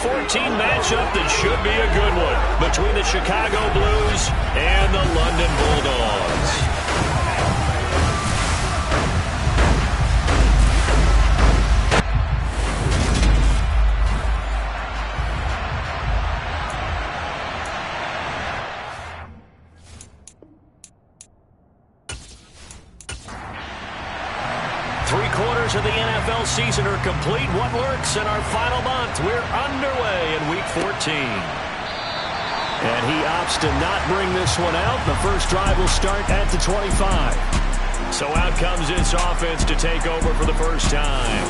14 matchup that should be a good one between the Chicago Blues and the London Bulldogs. Three-quarters of the NFL season are complete. What works in our final month? We're underway in Week 14. And he opts to not bring this one out. The first drive will start at the 25. So out comes this offense to take over for the first time.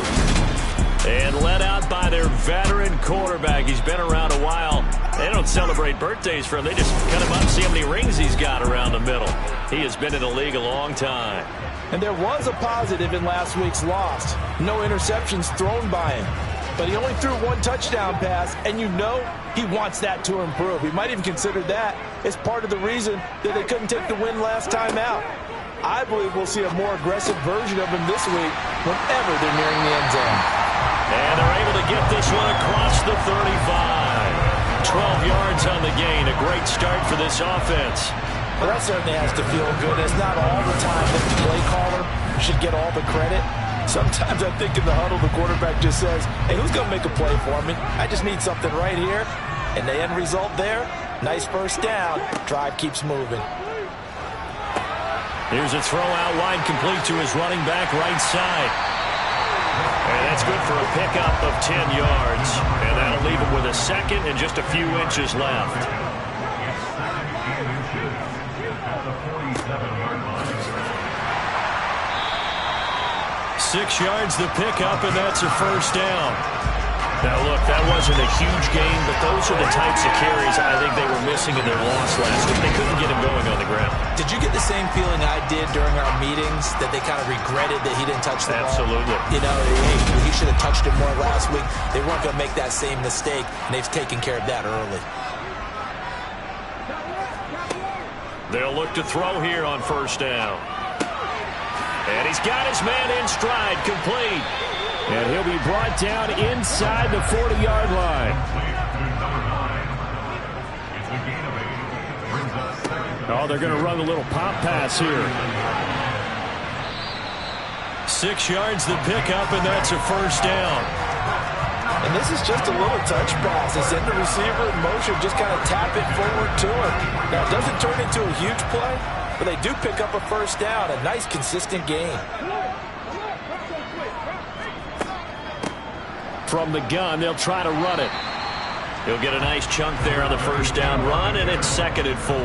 And led out by their veteran quarterback. He's been around a while. They don't celebrate birthdays for him. They just cut him up and see how many rings he's got around the middle. He has been in the league a long time. And there was a positive in last week's loss. No interceptions thrown by him. But he only threw one touchdown pass, and you know he wants that to improve. He might even consider that as part of the reason that they couldn't take the win last time out. I believe we'll see a more aggressive version of him this week whenever they're nearing the end zone. And they're able to get this one across the 35. 12 yards on the gain. A great start for this offense. Well, that certainly has to feel good. It's not all the time that the play caller should get all the credit. Sometimes I think in the huddle, the quarterback just says, hey, who's going to make a play for me? I just need something right here. And the end result there, nice first down. Drive keeps moving. Here's a throw out wide, complete to his running back right side. And that's good for a pickup of 10 yards. And that'll leave him with a second and just a few inches left. 6 yards the pickup, and that's a first down. Now, look, that wasn't a huge gain, but those are the types of carries I think they were missing in their loss last week. They couldn't get him going on the ground. Did you get the same feeling I did during our meetings, that they kind of regretted that he didn't touch the ball? Absolutely. You know, he should have touched it more last week. They weren't going to make that same mistake, and they've taken care of that early. They'll look to throw here on first down. And he's got his man in stride, complete. And he'll be brought down inside the 40-yard line. Oh, they're going to run a little pop pass here. 6 yards the pickup, and that's a first down. And this is just a little touch pass. They send the receiver in motion, just kind of tap it forward to him. Now, it doesn't turn into a huge play, but they do pick up a first down, a nice, consistent gain. From the gun, they'll try to run it. He'll get a nice chunk there on the first down run, and it's 2nd and 4.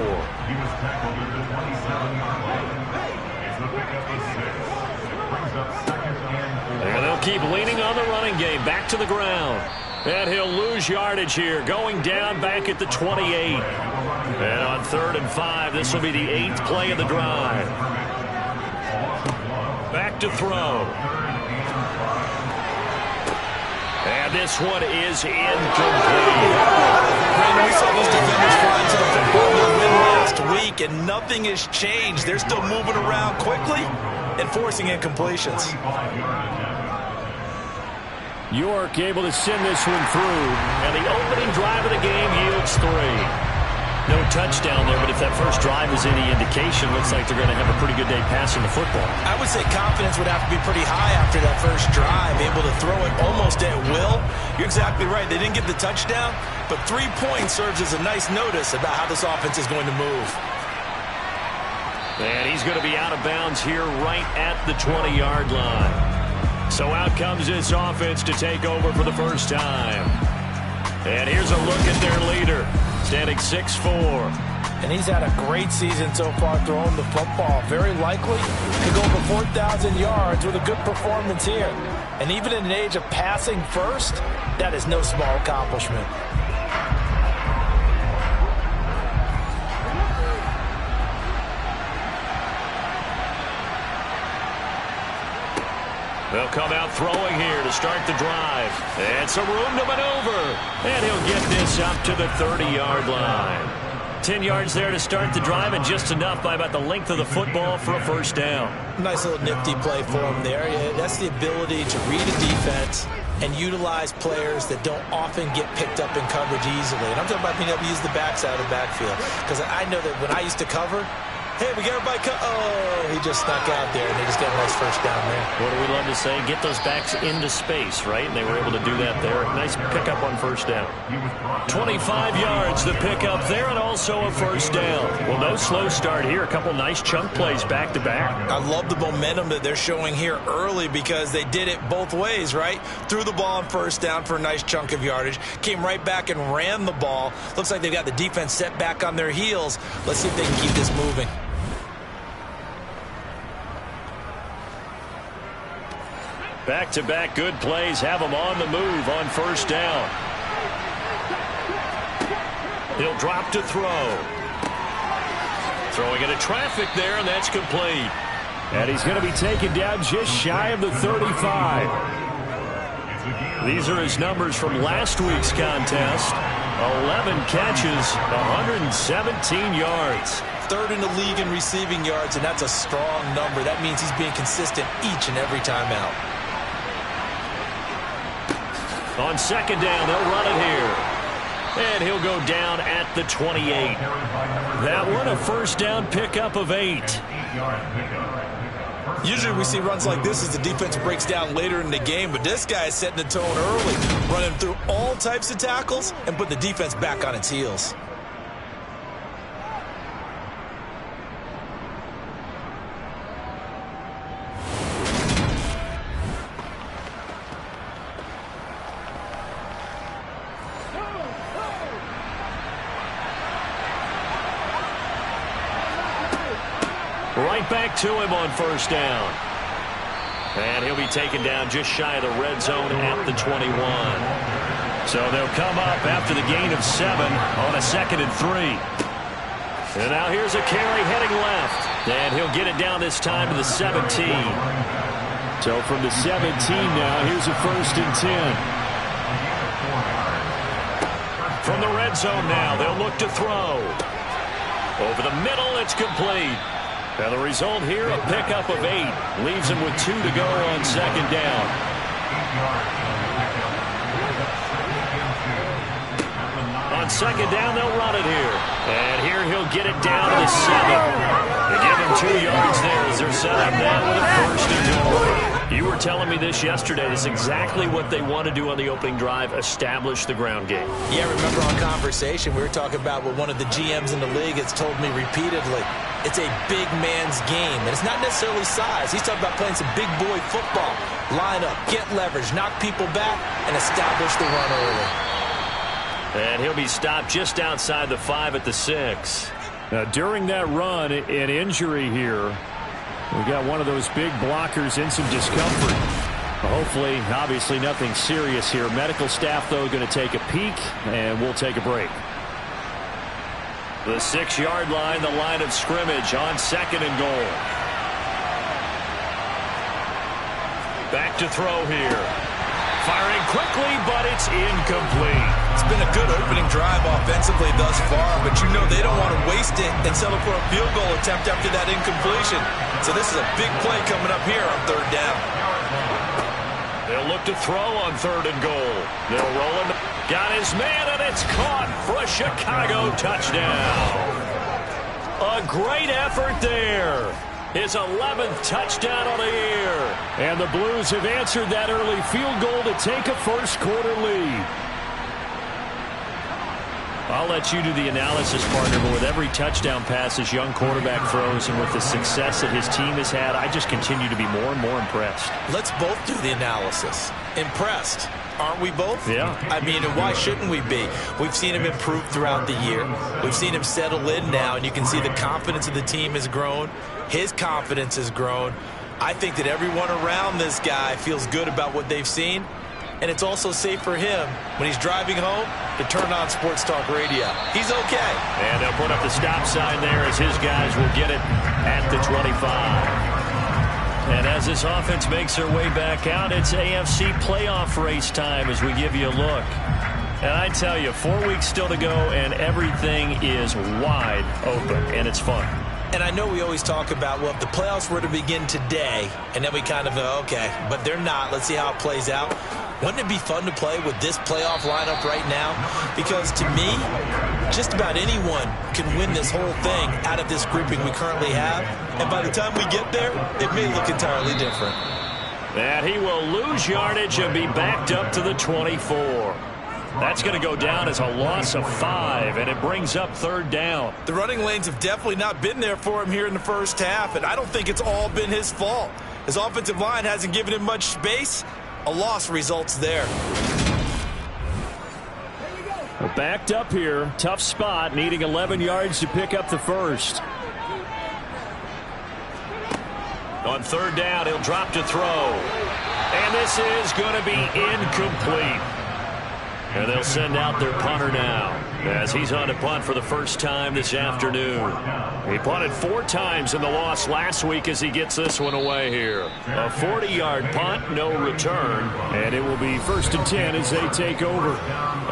And they'll keep leaning on the running game. Back to the ground. And he'll lose yardage here. Going down back at the 28. And on 3rd and 5, this will be the 8th play of the drive. Back to throw. And this one is incomplete. We saw those defenders fly to the football win last week, and nothing has changed. They're still moving around quickly and forcing incompletions. York able to send this one through, and the opening drive of the game yields 3. No touchdown there, but if that first drive is any indication, looks like they're going to have a pretty good day passing the football. I would say confidence would have to be pretty high after that first drive, able to throw it almost at will. You're exactly right. They didn't get the touchdown, but 3 points serves as a nice notice about how this offense is going to move. And he's going to be out of bounds here right at the 20-yard line. So out comes this offense to take over for the first time. And here's a look at their leader, standing 6'4". And he's had a great season so far throwing the football. Very likely to go over 4,000 yards with a good performance here. And even in an age of passing first, that is no small accomplishment. They'll come out throwing here to start the drive. And some room to maneuver. And he'll get this up to the 30-yard line. 10 yards there to start the drive, and just enough by about the length of the football for a first down. Nice little nifty play for him there. Yeah, that's the ability to read a defense and utilize players that don't often get picked up in coverage easily. And I'm talking about being able to use the backside of the backfield. Because I know that when I used to cover, hey, we got everybody oh, he just snuck out there, and they just got a nice first down there. What do we love to say? Get those backs into space, right? And they were able to do that there. Nice pickup on first down. 25 yards, the pickup there, and also a first down. Well, no slow start here. A couple nice chunk plays back-to-back. I love the momentum that they're showing here early because they did it both ways, right? Threw the ball on first down for a nice chunk of yardage. Came right back and ran the ball. Looks like they've got the defense set back on their heels. Let's see if they can keep this moving. Back-to-back good plays have them on the move on first down. He'll drop to throw. Throwing into traffic there, and that's complete. And he's going to be taken down just shy of the 35. These are his numbers from last week's contest. 11 catches, 117 yards. Third in the league in receiving yards, and that's a strong number. That means he's being consistent each and every time out. On second down, they'll run it here. And he'll go down at the 28. That one, a first down pickup of 8. Usually we see runs like this as the defense breaks down later in the game, but this guy is setting the tone early, running through all types of tackles and put the defense back on its heels. Right back to him on first down. And he'll be taken down just shy of the red zone at the 21. So they'll come up after the gain of 7 on a 2nd and 3. And now here's a carry heading left. And he'll get it down this time to the 17. So from the 17 now, here's a 1st and 10. From the red zone now, they'll look to throw. Over the middle, it's complete. And the result here, a pickup of 8. Leaves him with 2 to go on second down. On second down, they'll run it here. And here he'll get it down to the 7. They give him 2 yards there as they're set up now with a 1st and goal. You were telling me this yesterday. This is exactly what they want to do on the opening drive, establish the ground game. Yeah, remember our conversation, we were talking about what one of the GMs in the league has told me repeatedly. It's a big man's game, and it's not necessarily size. He's talking about playing some big boy football. Line up, get leverage, knock people back, and establish the run early. And he'll be stopped just outside the 5 at the 6. Now, during that run, an injury here. We got one of those big blockers in some discomfort. Hopefully, obviously, nothing serious here. Medical staff, though, going to take a peek, and we'll take a break. The 6-yard line, the line of scrimmage on 2nd and goal. Back to throw here. Firing quickly, but it's incomplete. It's been a good opening drive offensively thus far, but you know they don't want to waste it and settle for a field goal attempt after that incompletion. So this is a big play coming up here on 3rd down. They'll look to throw on 3rd and goal. They'll roll him. Got his man, and it's caught for a Chicago touchdown. A great effort there. His 11th touchdown on the year. And the Blues have answered that early field goal to take a first-quarter lead. I'll let you do the analysis, partner, but with every touchdown pass his young quarterback throws and with the success that his team has had, I just continue to be more and more impressed. Let's both do the analysis. Impressed. Aren't we both? Yeah. I mean, why shouldn't we be? We've seen him improve throughout the year. We've seen him settle in now, and you can see the confidence of the team has grown. His confidence has grown. I think that everyone around this guy feels good about what they've seen, and it's also safe for him when he's driving home to turn on Sports Talk Radio. He's okay. And they'll put up the stop sign there as his guys will get it at the 25. And as this offense makes their way back out, it's AFC playoff race time as we give you a look. And I tell you, 4 weeks still to go, and everything is wide open, and it's fun. And I know we always talk about, well, if the playoffs were to begin today, and then we kind of go, okay, but they're not. Let's see how it plays out. Wouldn't it be fun to play with this playoff lineup right now? Because to me, just about anyone can win this whole thing out of this grouping we currently have. And by the time we get there, it may look entirely different. And he will lose yardage and be backed up to the 24. That's going to go down as a loss of 5, and it brings up 3rd down. The running lanes have definitely not been there for him here in the first half, and I don't think it's all been his fault. His offensive line hasn't given him much space. A loss results there. Backed up here. Tough spot, needing 11 yards to pick up the first. On 3rd down, he'll drop to throw. And this is going to be incomplete. And they'll send out their punter now as he's on to punt for the first time this afternoon. He punted 4 times in the loss last week as he gets this one away here. A 40-yard punt, no return, and it will be 1st and 10 as they take over.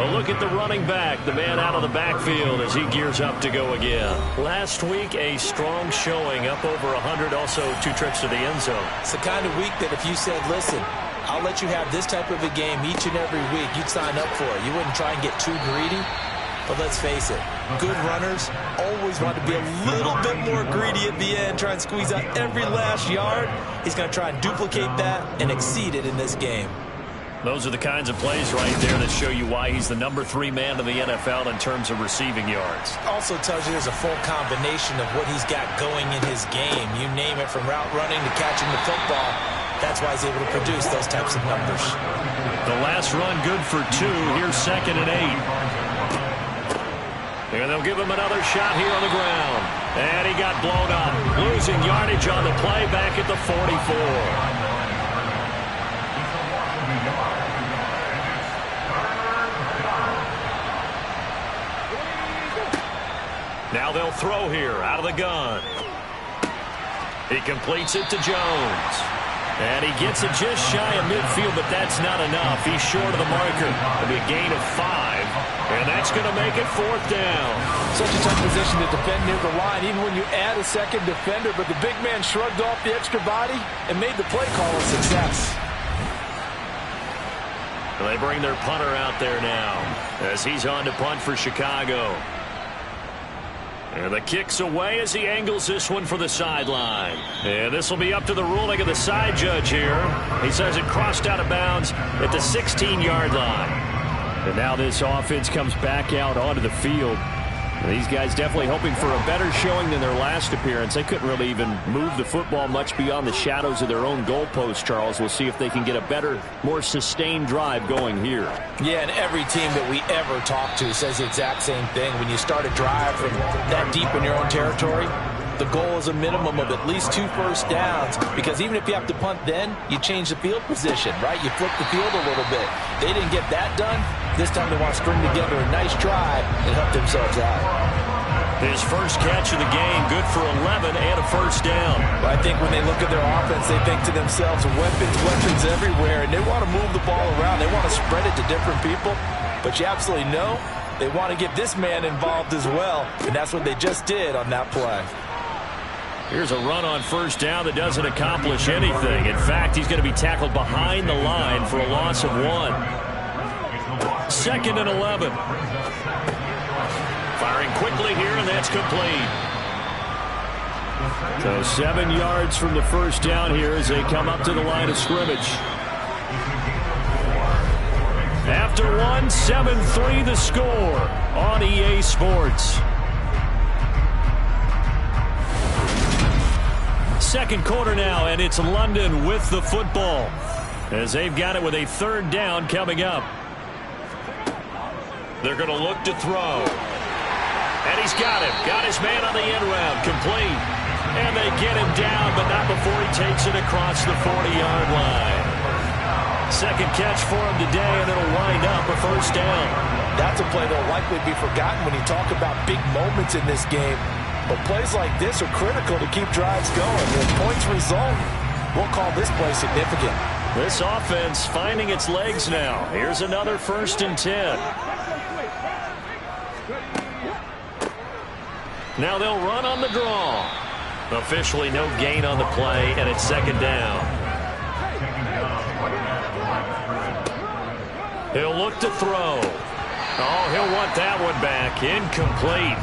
A look at the running back, the man out of the backfield as he gears up to go again. Last week, a strong showing, up over 100, also 2 trips to the end zone. It's the kind of week that if you said, listen, I'll let you have this type of a game each and every week, you'd sign up for it. You wouldn't try and get too greedy. But let's face it, good runners always want to be a little bit more greedy at the end, try and squeeze out every last yard. He's going to try and duplicate that and exceed it in this game. Those are the kinds of plays right there that show you why he's the number 3 man in the NFL in terms of receiving yards. Also tells you there's a full combination of what he's got going in his game. You name it, from route running to catching the football. That's why he's able to produce those types of numbers. The last run good for 2. Here's 2nd and 8. And they'll give him another shot here on the ground. And he got blown up. Losing yardage on the play back at the 44. Now they'll throw here out of the gun. He completes it to Jones. And he gets it just shy of midfield, but that's not enough. He's short of the marker. It'll be a gain of 5. And that's going to make it 4th down. Such a tough position to defend near the line, even when you add a second defender. But the big man shrugged off the extra body and made the play call a success. And they bring their punter out there now as he's on to punt for Chicago. And the kick's away as he angles this one for the sideline. And this will be up to the ruling of the side judge here. He says it crossed out of bounds at the 16-yard line. And now this offense comes back out onto the field. And these guys definitely hoping for a better showing than their last appearance. They couldn't really even move the football much beyond the shadows of their own goalpost, Charles. We'll see if they can get a better, more sustained drive going here. Yeah, and every team that we ever talk to says the exact same thing. When you start a drive from that deep in your own territory, the goal is a minimum of at least 2 first downs, because even if you have to punt then, you change the field position, right? You flip the field a little bit. They didn't get that done. This time they want to string together a nice drive and help themselves out. His first catch of the game, good for 11 and a first down. But I think when they look at their offense, they think to themselves, weapons everywhere, and they want to move the ball around. They want to spread it to different people, but you absolutely know they want to get this man involved as well, and that's what they just did on that play. Here's a run on first down that doesn't accomplish anything. In fact, he's going to be tackled behind the line for a loss of 1. 2nd and 11. Firing quickly here, and that's complete. So 7 yards from the first down here as they come up to the line of scrimmage. After 1, 7-3 the score on EA Sports. Second quarter now, and it's London with the football as they've got it with a 3rd down coming up. They're going to look to throw. And he's got him. Got his man on the end round. Complete. And they get him down, but not before he takes it across the 40-yard line. Second catch for him today, and it'll wind up a first down. That's a play that will likely be forgotten when you talk about big moments in this game. But plays like this are critical to keep drives going. If points result, we'll call this play significant. This offense finding its legs now. Here's another 1st and 10. Now they'll run on the draw. Officially no gain on the play, and it's 2nd down. He'll look to throw. Oh, he'll want that one back. Incomplete.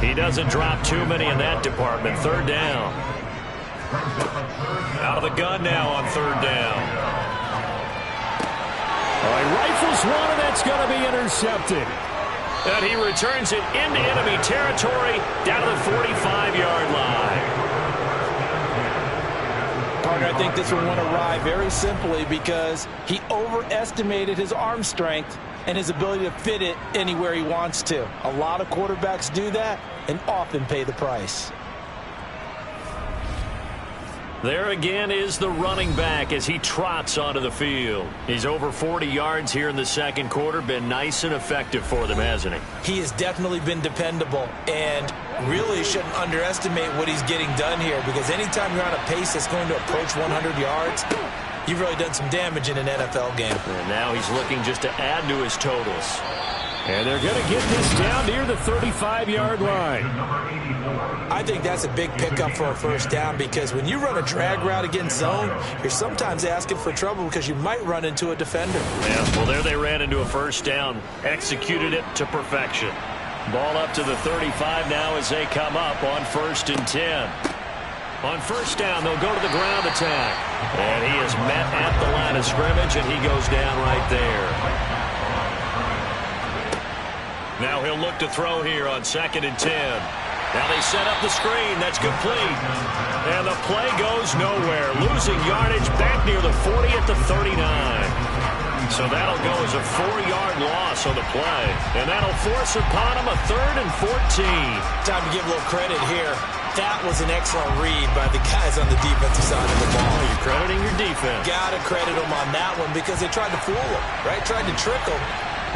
He doesn't drop too many in that department. 3rd down. Out of the gun now on 3rd down. He rifles one, and that's going to be intercepted. And he returns it into enemy territory down to the 45-yard line. Parker, I think this one went awry very simply because he overestimated his arm strength and his ability to fit it anywhere he wants to. A lot of quarterbacks do that and often pay the price. There again is the running back as he trots onto the field. He's over 40 yards here in the 2nd quarter. Been nice and effective for them, hasn't he? He has definitely been dependable and really shouldn't underestimate what he's getting done here, because anytime you're on a pace that's going to approach 100 yards, you've really done some damage in an NFL game. And now he's looking just to add to his totals. And they're going to get this down near the 35-yard line. I think that's a big pickup for a 1st down, because when you run a drag route against zone, you're sometimes asking for trouble because you might run into a defender. Yeah, well, there they ran into a 1st down. Executed it to perfection. Ball up to the 35 now as they come up on 1st and 10. On 1st down, they'll go to the ground attack. And he is met at the line of scrimmage, and he goes down right there. Now he'll look to throw here on 2nd and 10. Now they set up the screen. That's complete. And the play goes nowhere. Losing yardage back near the 40 at the 39. So that'll go as a 4-yard loss on the play. And that'll force upon him a 3rd and 14. Time to give a little credit here. That was an excellent read by the guys on the defensive side of the ball. Oh, you're crediting your defense. Got to credit them on that one because they tried to fool him, right? Tried to trick him.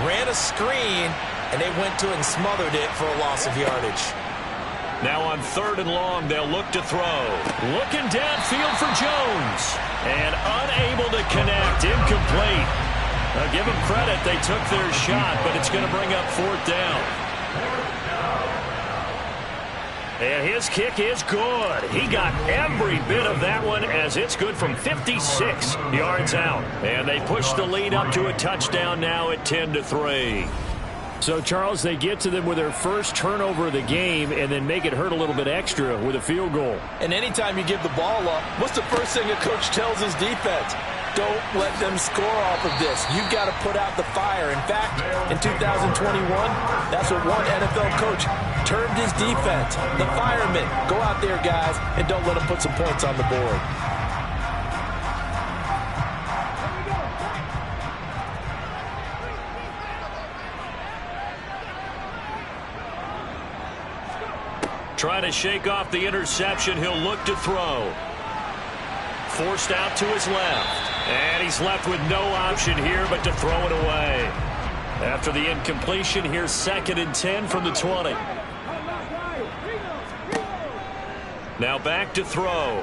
Ran a screen, and they went to it and smothered it for a loss of yardage. Now on 3rd and long, they'll look to throw. Looking downfield for Jones. And unable to connect. Incomplete. Give them credit. They took their shot, but it's going to bring up 4th down. And his kick is good. He got every bit of that one as it's good from 56 yards out. And they push the lead up to a touchdown now at 10-3. So, Charles, they get to them with their first turnover of the game and then make it hurt a little bit extra with a field goal. And anytime you give the ball up, what's the first thing a coach tells his defense? Don't let them score off of this. You've got to put out the fire. In fact, in 2021, that's what one NFL coach termed his defense. The firemen. Go out there, guys, and don't let them put some points on the board. Trying to shake off the interception. He'll look to throw. Forced out to his left. And he's left with no option here but to throw it away. After the incompletion, here's 2nd and 10 from the 20. Now back to throw.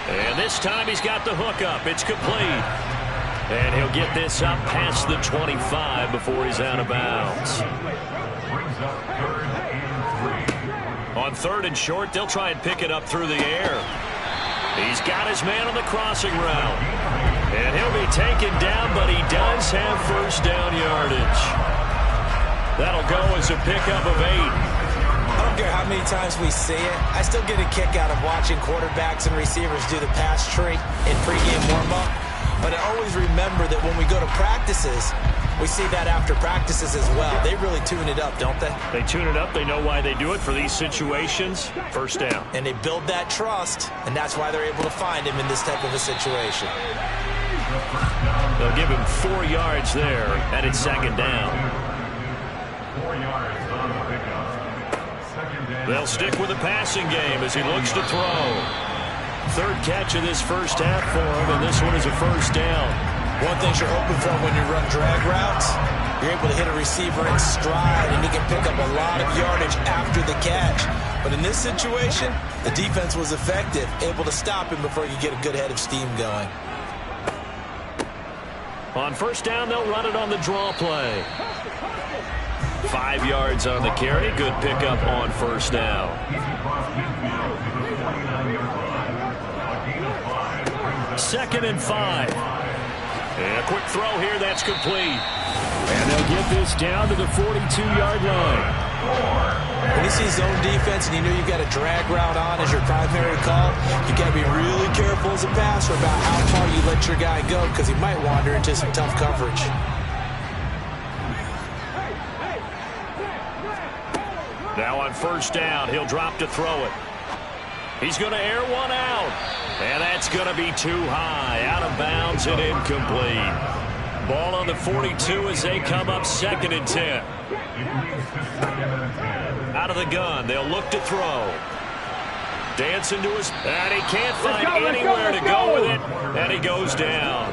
And this time he's got the hook up. It's complete. And he'll get this up past the 25 before he's out of bounds. On 3rd and short, they'll try and pick it up through the air. He's got his man on the crossing route. And he'll be taken down, but he does have 1st down yardage. That'll go as a pickup of 8. I don't care how many times we see it. I still get a kick out of watching quarterbacks and receivers do the pass tree in pregame warm-up. But I always remember that when we go to practices, we see that after practices as well. They really tune it up, don't they? They tune it up. They know why they do it for these situations. 1st down. And they build that trust, and that's why they're able to find him in this type of a situation. They'll give him 4 yards there, and it's 2nd down. 4 yards on the pickup. They'll stick with the passing game as he looks to throw. 3rd catch of this first half for him, and this one is a 1st down. One thing you're hoping for when you run drag routes You're able to hit a receiver in stride, and he can pick up a lot of yardage after the catch. But in this situation, the defense was effective, able to stop him before you get a good head of steam going. On first down, they'll run it on the draw play. 5 yards on the carry. Good pickup on first down. 2nd and 5. And a quick throw here. That's complete. And they'll get this down to the 42-yard line. When you see zone defense and you know you've got a drag route on as your primary call, you've got to be really careful as a passer about how far you let your guy go because he might wander into some tough coverage. Now on first down, he'll drop to throw it. He's going to air one out. And that's going to be too high. Out of bounds and incomplete. Ball on the 42 as they come up 2nd and 10. Out of the gun, they'll look to throw. Dancing to his... And he can't find anywhere to go with it. And he goes down.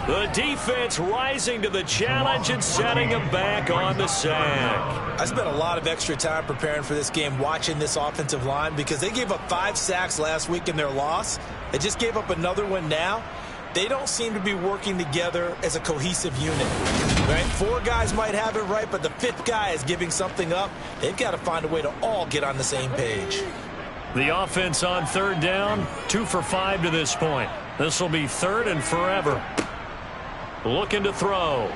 The defense rising to the challenge and setting him back on the sack. I spent a lot of extra time preparing for this game watching this offensive line because they gave up 5 sacks last week in their loss. They just gave up another one now. They don't seem to be working together as a cohesive unit. Right? 4 guys might have it right, but the 5th guy is giving something up. They've got to find a way to all get on the same page. The offense on 3rd down, 2 for 5 to this point. This will be 3rd and forever. Looking to throw.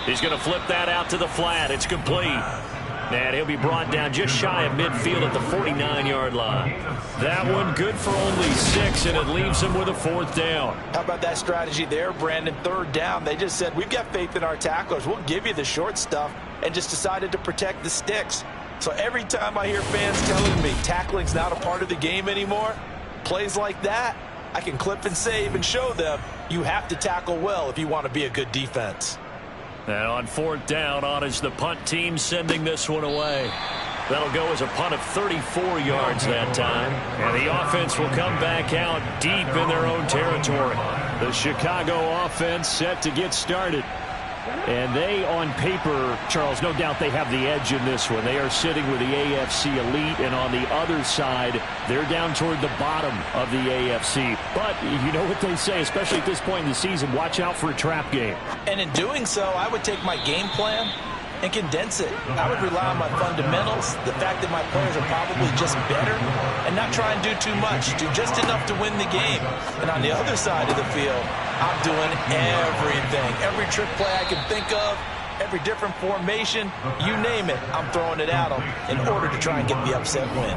He's going to flip that out to the flat. It's complete. And he'll be brought down just shy of midfield at the 49-yard line. That one good for only 6, and it leaves him with a 4th down. How about that strategy there, Brandon? 3rd down. They just said, we've got faith in our tacklers. We'll give you the short stuff, and just decided to protect the sticks. So every time I hear fans telling me tackling's not a part of the game anymore, plays like that, I can clip and save and show them you have to tackle well if you want to be a good defense. And on 4th down, on is the punt team sending this one away. That'll go as a punt of 34 yards that time. And the offense will come back out deep in their own territory. The Chicago offense set to get started. And they, on paper, Charles, no doubt they have the edge in this one. They are sitting with the AFC elite, and on the other side, they're down toward the bottom of the AFC. But you know what they say, especially at this point in the season, watch out for a trap game. And in doing so, I would take my game plan and condense it. I would rely on my fundamentals, the fact that my players are probably just better, and not try and do too much, do just enough to win the game. And on the other side of the field, I'm doing everything. Every trick play I can think of, every different formation, you name it, I'm throwing it at them in order to try and get the upset win.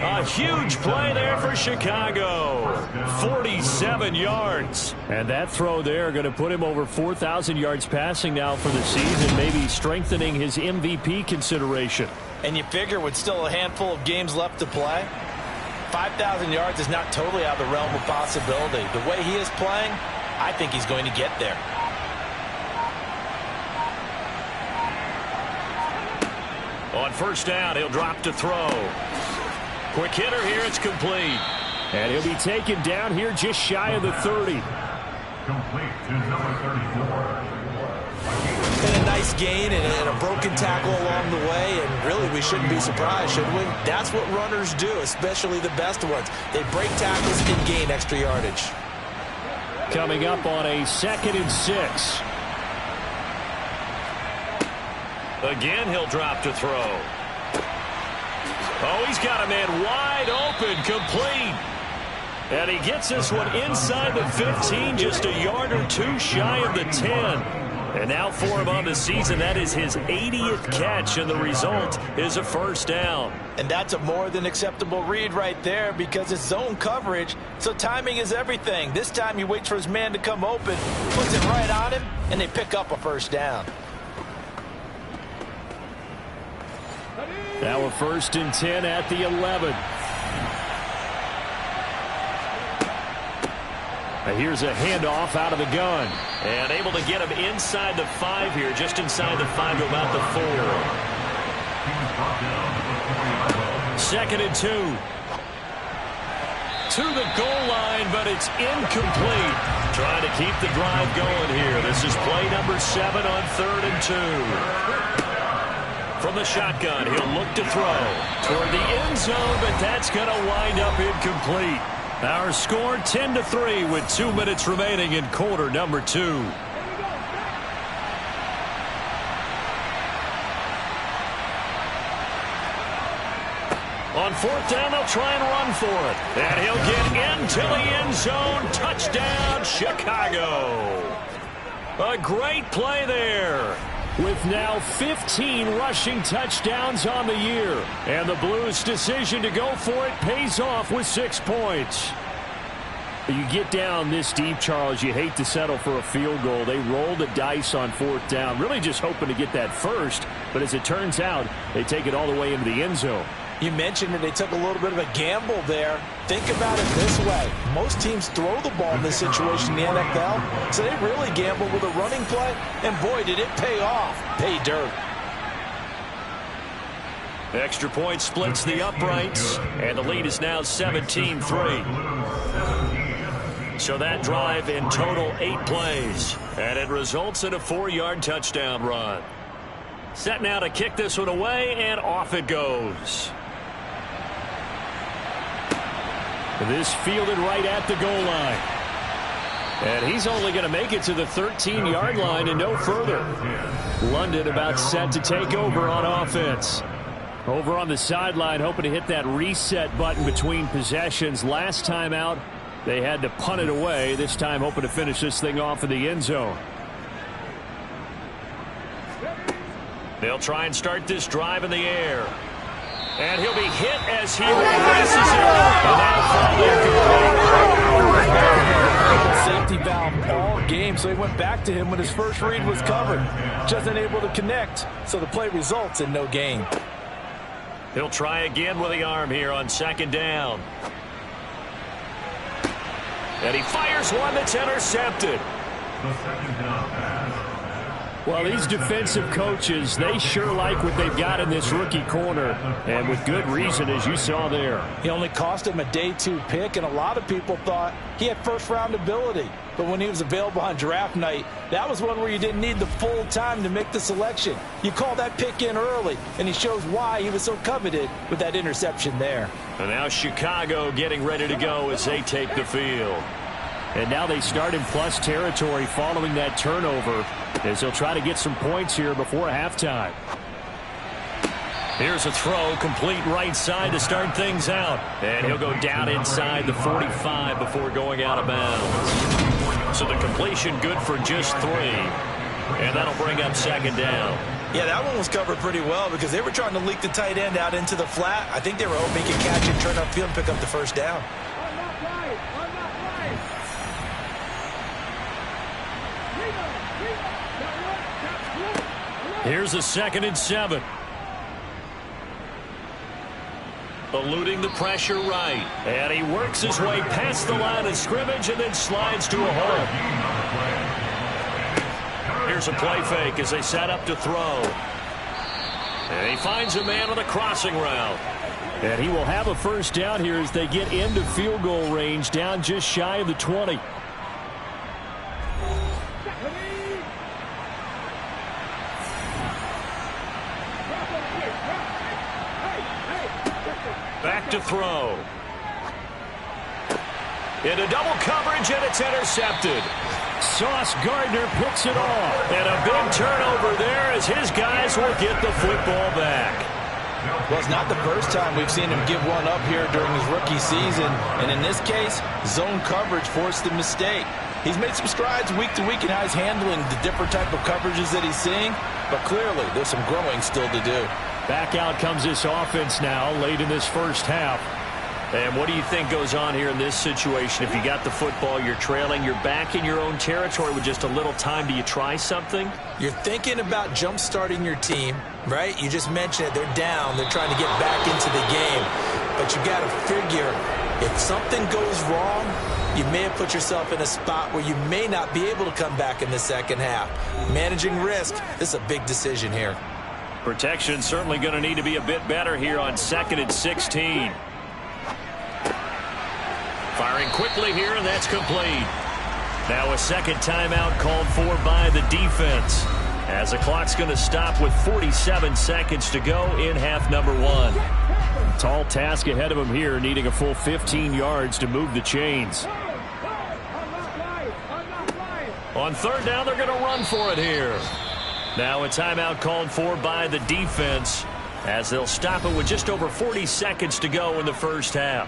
A huge play there for Chicago. 47 yards. And that throw there going to put him over 4,000 yards passing now for the season, maybe strengthening his MVP consideration. And you figure with still a handful of games left to play, 5,000 yards is not totally out of the realm of possibility. The way he is playing, I think he's going to get there. On first down, he'll drop to throw. Quick hitter here, it's complete. And he'll be taken down here just shy of the 30. Complete to number 34. And a nice gain and a broken tackle along the way, and really we shouldn't be surprised, should we? That's what runners do, especially the best ones. They break tackles and gain extra yardage. Coming up on a 2nd and 6. Again, he'll drop to throw. Oh, he's got a man wide open, complete. And he gets this one inside the 15, just a yard or 2 shy of the 10. And now for him on the season, that is his 80th catch, and the result is a first down. And that's a more than acceptable read right there because it's zone coverage, so timing is everything. This time he waits for his man to come open, puts it right on him, and they pick up a first down. Now a 1st and 10 at the 11. Now here's a handoff out of the gun. And able to get him inside the 5 here, just inside the 5 to about the 4. 2nd and 2. to the goal line, but it's incomplete. Trying to keep the drive going here. This is play number 7 on 3rd and 2. From the shotgun, he'll look to throw toward the end zone, but that's going to wind up incomplete. Our score 10-3 with 2 minutes remaining in quarter number 2. On 4th down, they'll try and run for it. And he'll get into the end zone. Touchdown, Chicago. A great play there. With now 15 rushing touchdowns on the year. And the Blues' decision to go for it pays off with 6 points. You get down this deep, Charles, you hate to settle for a field goal. They roll the dice on 4th down, really just hoping to get that first. But as it turns out, they take it all the way into the end zone. You mentioned that they took a little bit of a gamble there. Think about it this way. Most teams throw the ball in this situation in the NFL, so they really gamble with a running play, and boy, did it pay off. Pay dirt. Extra point splits the uprights, and the lead is now 17-3. So that drive in total 8 plays, and it results in a 4-yard touchdown run. Set now to kick this one away, and off it goes. This fielded right at the goal line. And he's only going to make it to the 13-yard line and no further. London about set to take over on offense. Over on the sideline, hoping to hit that reset button between possessions. Last time out, they had to punt it away. This time hoping to finish this thing off in the end zone. They'll try and start this drive in the air. And he'll be hit as he releases it. Safety valve all game, so he went back to him when his first read was covered. Just unable to connect, so the play results in no gain. He'll try again with the arm here on 2nd down. And he fires one that's intercepted. The 2nd down pass. Well, these defensive coaches, they sure like what they've got in this rookie corner, and with good reason, as you saw there. He only cost him a day 2 pick, and a lot of people thought he had first-round ability. But when he was available on draft night, that was one where you didn't need the full time to make the selection. You call that pick in early, and he shows why he was so coveted with that interception there. And now Chicago getting ready to go as they take the field. And now they start in plus territory following that turnover, as they'll try to get some points here before halftime. Here's a throw, complete right side to start things out. And he'll go down inside the 45 before going out of bounds. So the completion good for just 3. And that'll bring up 2nd down. Yeah, that one was covered pretty well because they were trying to leak the tight end out into the flat. I think they were hoping he could catch it, turn upfield, and pick up the first down. Here's a 2nd and 7. Eluding the pressure right. And he works his way past the line of scrimmage and then slides to a hole. Here's a play fake as they set up to throw. And he finds a man on the crossing route. And he will have a first down here as they get into field goal range, down just shy of the 20. Back to throw. Into double coverage, and it's intercepted. Sauce Gardner picks it off. And a big turnover there as his guys will get the football back. Well, it's not the first time we've seen him give one up here during his rookie season. And in this case, zone coverage forced the mistake. He's made some strides week to week in how he's handling the different type of coverages that he's seeing. But clearly, there's some growing still to do. Back out comes this offense now late in this first half. And what do you think goes on here in this situation? If you got the football, you're trailing, you're back in your own territory with just a little time. Do you try something? You're thinking about jump-starting your team, right? You just mentioned it. They're down. They're trying to get back into the game. But you got to figure if something goes wrong, you may have put yourself in a spot where you may not be able to come back in the second half. Managing risk, this is a big decision here. Protection certainly going to need to be a bit better here on 2nd and 16. Firing quickly here, and that's complete. Now a second timeout called for by the defense, as the clock's going to stop with 47 seconds to go in half number one. Tall task ahead of him here, needing a full 15 yards to move the chains. On third down, they're going to run for it here. Now a timeout called for by the defense, as they'll stop it with just over 40 seconds to go in the first half.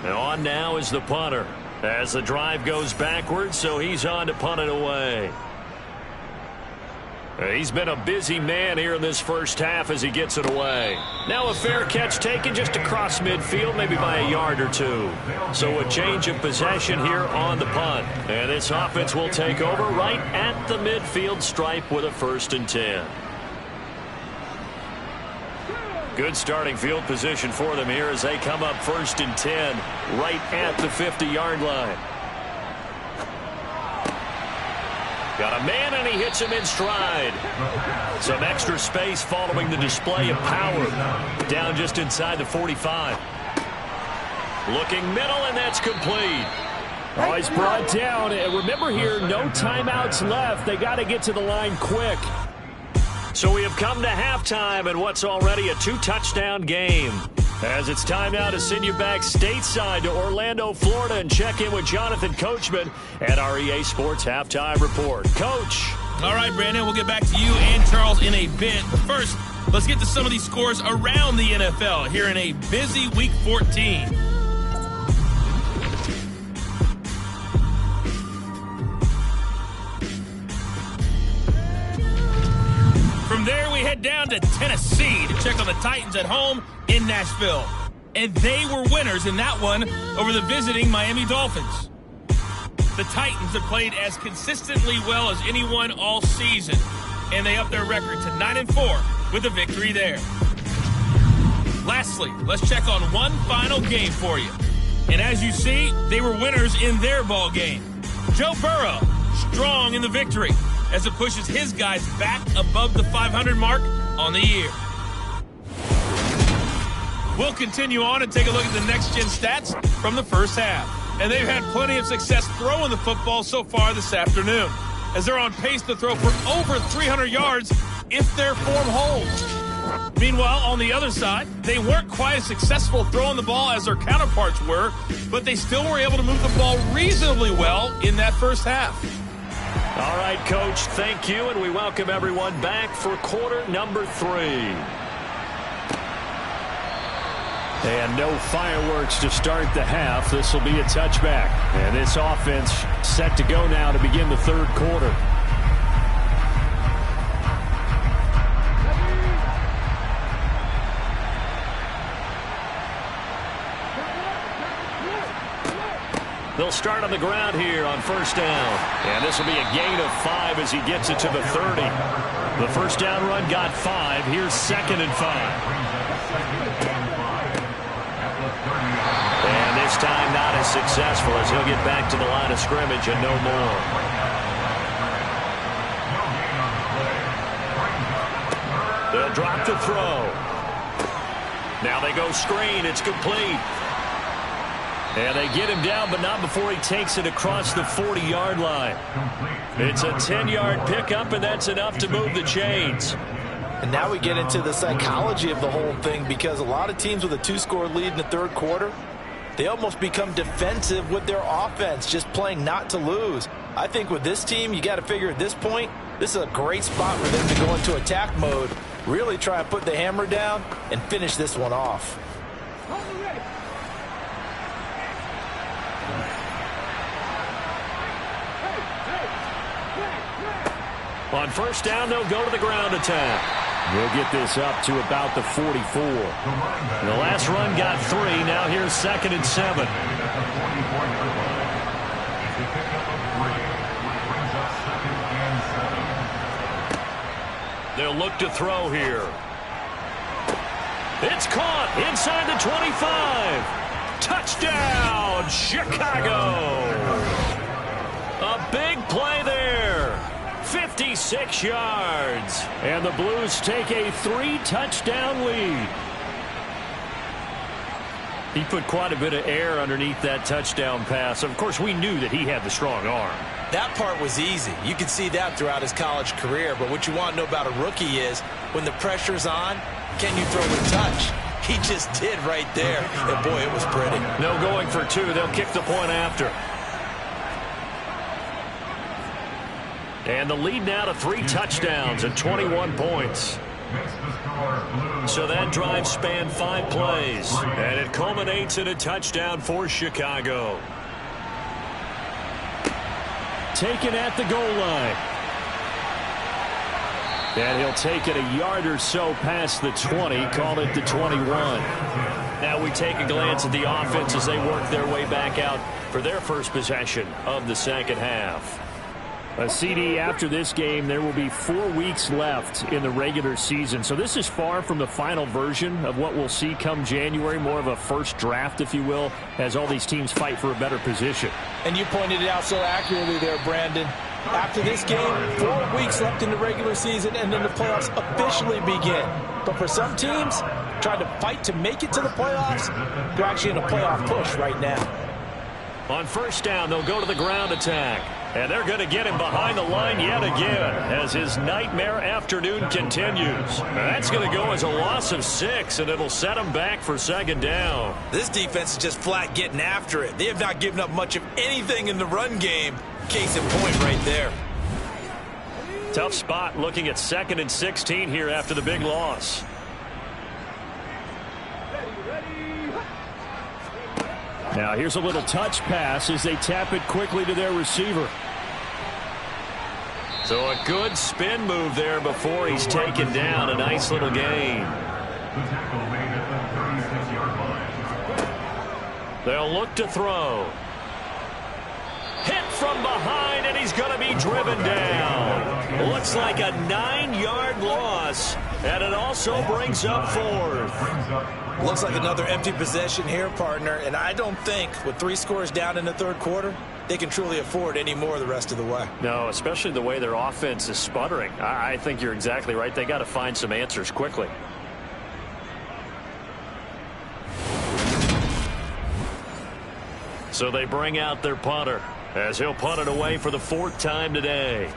And on now is the punter, as the drive goes backwards, so he's on to punt it away. He's been a busy man here in this first half as he gets it away. Now a fair catch taken just across midfield, maybe by a yard or two. So a change of possession here on the punt. And this offense will take over right at the midfield stripe with a 1st and 10. Good starting field position for them here as they come up 1st and 10 right at the 50-yard line. Got a man, and he hits him in stride. Some extra space following the display of power. Down just inside the 45. Looking middle, and that's complete. Oh, he's brought down. Remember here, no timeouts left. They got to get to the line quick. So we have come to halftime in what's already a 2-touchdown game. As it's time now to send you back stateside to Orlando, Florida, and check in with Jonathan Coachman at our EA Sports Halftime Report. Coach. All right, Brandon, we'll get back to you and Charles in a bit. But first, let's get to some of these scores around the NFL here in a busy Week 14. From there, we head down to Tennessee to check on the Titans at home in Nashville. And they were winners in that one over the visiting Miami Dolphins. The Titans have played as consistently well as anyone all season, and they upped their record to 9-4 with a victory there. Lastly, let's check on one final game for you. And as you see, they were winners in their ball game. Joe Burrow, strong in the victory, as it pushes his guys back above the 500 mark on the year. We'll continue on and take a look at the next-gen stats from the first half. And they've had plenty of success throwing the football so far this afternoon, as they're on pace to throw for over 300 yards if their form holds. Meanwhile, on the other side, they weren't quite as successful throwing the ball as their counterparts were, but they still were able to move the ball reasonably well in that first half. All right, Coach, thank you, and we welcome everyone back for quarter number 3. And no fireworks to start the half. This will be a touchback. And this offense set to go now to begin the third quarter. They'll start on the ground here on first down. And this will be a gain of 5 as he gets it to the 30. The first down run got 5. Here's 2nd and 5. And this time not as successful as he'll get back to the line of scrimmage and no more. They'll drop the throw. Now they go screen. It's complete. And they get him down, but not before he takes it across the 40-yard line. It's a 10-yard pickup, and that's enough to move the chains. And now we get into the psychology of the whole thing, because a lot of teams with a 2-score lead in the third quarter, they almost become defensive with their offense, just playing not to lose. I think with this team, you got to figure at this point, this is a great spot for them to go into attack mode, really try and put the hammer down and finish this one off. On first down, they'll go to the ground attack. They'll get this up to about the 44. The last run got 3. Now here's 2nd and 7. They'll look to throw here. It's caught inside the 25. Touchdown, Chicago. A big play there. 56 yards. And the Blues take a 3-touchdown lead. He put quite a bit of air underneath that touchdown pass. Of course, we knew that he had the strong arm. That part was easy. You could see that throughout his college career. But what you want to know about a rookie is when the pressure's on, can you throw a touch? He just did right there. And, boy, it was pretty. No going for two. They'll kick the point after. And the lead now to 3 touchdowns and 21 points. So that drive spanned 5 plays. And it culminates in a touchdown for Chicago. Taken at the goal line. And he'll take it a yard or so past the 20, call it the 21. Now we take a glance at the offense as they work their way back out for their first possession of the second half. A CD after this game, there will be 4 weeks left in the regular season. So this is far from the final version of what we'll see come January, more of a first draft, if you will, as all these teams fight for a better position. And you pointed it out so accurately there, Brandon. After this game, 4 weeks left in the regular season, and then the playoffs officially begin. But for some teams, trying to fight to make it to the playoffs, they're actually in a playoff push right now. On first down, they'll go to the ground attack. And they're going to get him behind the line yet again as his nightmare afternoon continues. That's going to go as a loss of 6, and it'll set him back for second down. This defense is just flat getting after it. They have not given up much of anything in the run game. Case in point right there. Tough spot looking at 2nd and 16 here after the big loss. Now here's a little touch pass as they tap it quickly to their receiver. So a good spin move there before he's taken down. A nice little gain. They'll look to throw. Hit from behind, and he's going to be driven down. Looks like a 9-yard loss, and it also brings up 4th. Looks like another empty possession here, partner, and I don't think with 3 scores down in the third quarter, they can truly afford any more the rest of the way. No, especially the way their offense is sputtering. I think you're exactly right. They got to find some answers quickly. So they bring out their punter as he'll punt it away for the 4th time today.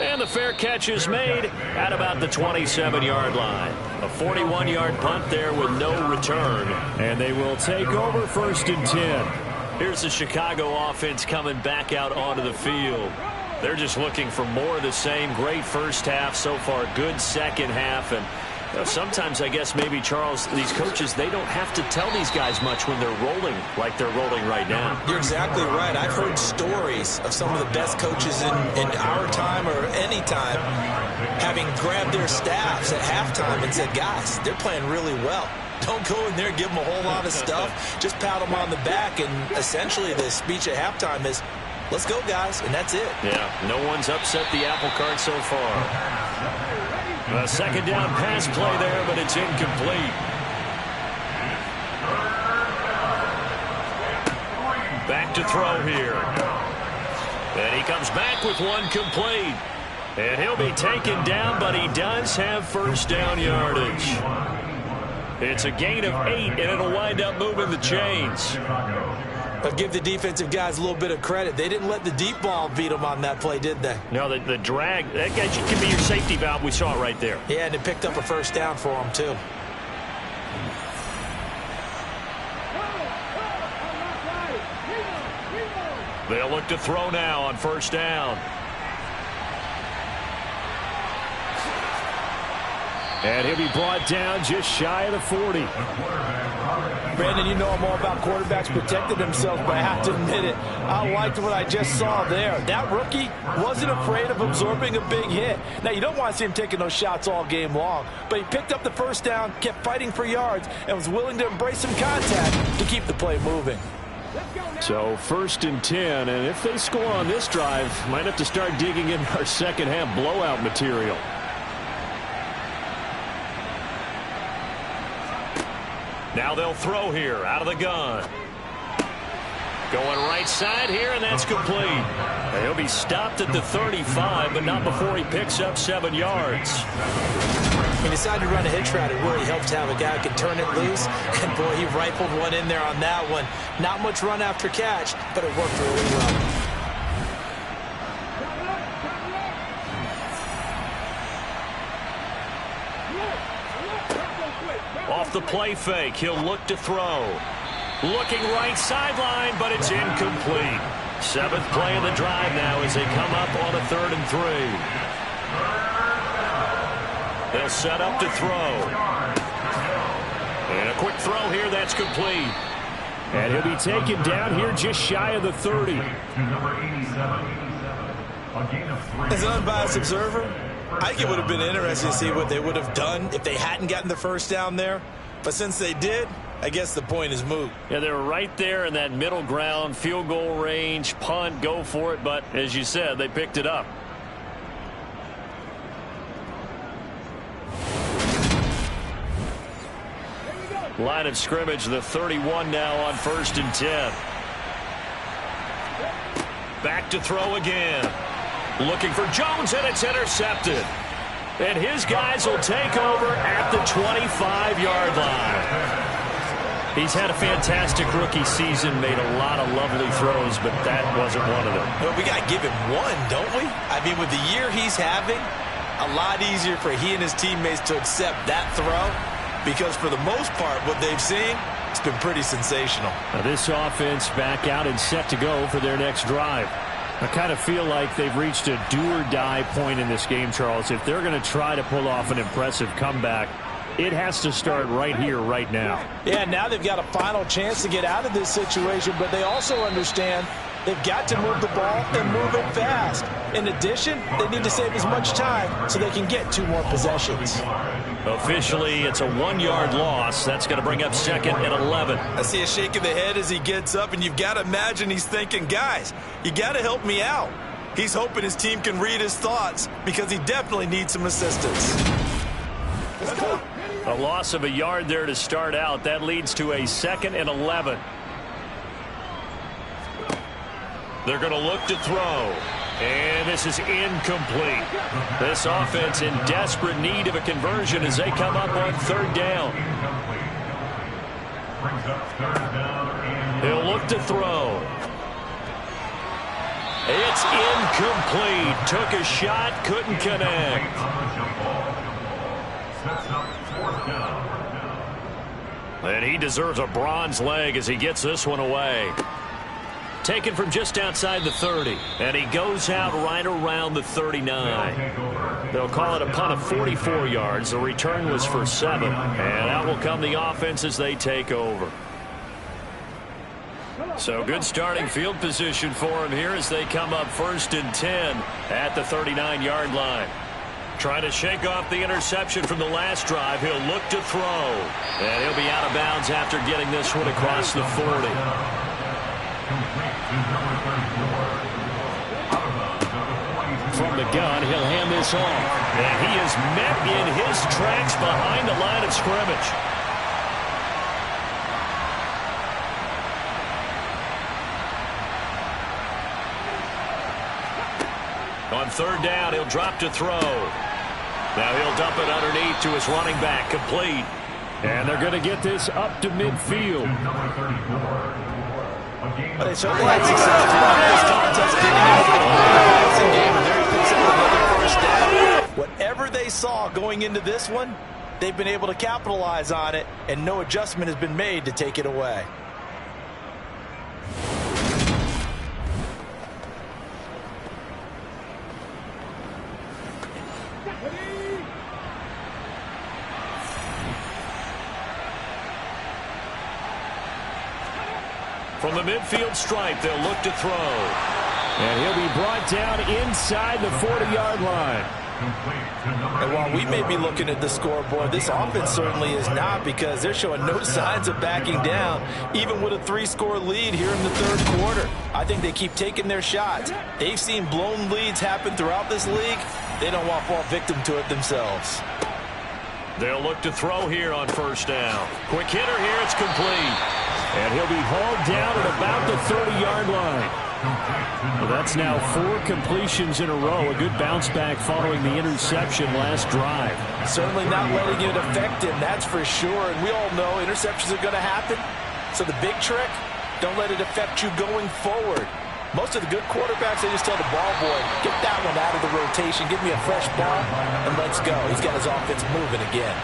And the fair catch is made at about the 27-yard line. A 41-yard punt there with no return. And they will take over 1st and 10. Here's the Chicago offense coming back out onto the field. They're just looking for more of the same. Great first half so far. Good second half. And sometimes, I guess, maybe, Charles, these coaches, they don't have to tell these guys much when they're rolling like they're rolling right now. You're exactly right. I've heard stories of some of the best coaches in our time or any time having grabbed their staffs at halftime and said, guys, they're playing really well. Don't go in there and give them a whole lot of stuff. Just pat them on the back. And essentially the speech at halftime is, let's go, guys, and that's it. Yeah, no one's upset the apple cart so far. A second down pass play there, but it's incomplete. Back to throw here. And he comes back with one complete. And he'll be taken down, but he does have first down yardage. It's a gain of 8, and it'll wind up moving the chains. But give the defensive guys a little bit of credit. They didn't let the deep ball beat them on that play, did they? No, the drag, that guy can be your safety valve. We saw it right there. Yeah, and it picked up a first down for them, too. They'll look to throw now on first down. And he'll be brought down just shy of the 40. Brandon, you know I'm all about quarterbacks protecting themselves, but I have to admit it. I liked what I just saw there. That rookie wasn't afraid of absorbing a big hit. Now, you don't want to see him taking those shots all game long, but he picked up the first down, kept fighting for yards, and was willing to embrace some contact to keep the play moving. So 1st and 10, and if they score on this drive, might have to start digging in our second half blowout material. Now they'll throw here out of the gun. Going right side here, and that's complete. He'll be stopped at the 35, but not before he picks up 7 yards. He decided to run a hitch route. It really helps to have a guy who can turn it loose. And, boy, he rifled one in there on that one. Not much run after catch, but it worked really well. Off the play fake, he'll look to throw. Looking right sideline, but it's incomplete. 7th play of the drive now as they come up on a 3rd and 3. They'll set up to throw. And a quick throw here, that's complete. And he'll be taken down here just shy of the 30. As an unbiased observer, I think it would have been interesting to see what they would have done if they hadn't gotten the first down there. But since they did, I guess the point is moot. Yeah, they're right there in that middle ground, field goal range, punt, go for it. But as you said, they picked it up. Line of scrimmage, the 31 now on 1st and 10. Back to throw again. Looking for Jones, and it's intercepted. And his guys will take over at the 25-yard line. He's had a fantastic rookie season, made a lot of lovely throws, but that wasn't one of them. Well, we got to give him one, don't we? I mean, with the year he's having, a lot easier for he and his teammates to accept that throw, because for the most part, what they've seen, it's been pretty sensational. Now this offense back out and set to go for their next drive. I kind of feel like they've reached a do-or-die point in this game, Charles. If they're going to try to pull off an impressive comeback, it has to start right here, right now. Yeah, now they've got a final chance to get out of this situation, but they also understand they've got to move the ball and move it fast. In addition, they need to save as much time so they can get 2 more possessions. Officially, it's a 1-yard loss. That's going to bring up 2nd and 11. I see a shake of the head as he gets up, and you've got to imagine he's thinking, guys, you got to help me out. He's hoping his team can read his thoughts because he definitely needs some assistance. A loss of a yard there to start out. That leads to a 2nd and 11. They're going to look to throw. And this is incomplete. This offense in desperate need of a conversion as they come up on 3rd down. He'll look to throw. It's incomplete. Took a shot, couldn't connect. And he deserves a bronze leg as he gets this one away. Taken from just outside the 30. And he goes out right around the 39. They'll call it a punt of 44 yards. The return was for 7. And out will come the offense as they take over. So good starting field position for him here as they come up 1st and 10 at the 39-yard line. Trying to shake off the interception from the last drive. He'll look to throw. And he'll be out of bounds after getting this one across the 40. From the gun, he'll hand this off. And he is met in his tracks behind the line of scrimmage. On 3rd down, he'll drop to throw. Now he'll dump it underneath to his running back, complete. And they're going to get this up to midfield. But they certainly had success throughout this contest. Whatever they saw going into this one, they've been able to capitalize on it, and no adjustment has been made to take it away. From the midfield stripe, they'll look to throw. And he'll be brought down inside the 40-yard line. And while we may be looking at the scoreboard, this offense certainly is not, because they're showing no signs of backing down, even with a 3-score lead here in the 3rd quarter. I think they keep taking their shots. They've seen blown leads happen throughout this league. They don't want to fall victim to it themselves. They'll look to throw here on 1st down. Quick hitter here, it's complete. And he'll be hauled down at about the 30-yard line. Well, that's now 4 completions in a row. A good bounce back following the interception last drive. Certainly not letting it affect him, that's for sure. And we all know interceptions are going to happen. So the big trick, don't let it affect you going forward. Most of the good quarterbacks, they just tell the ball boy, get that one out of the rotation, give me a fresh ball, and let's go. He's got his offense moving again.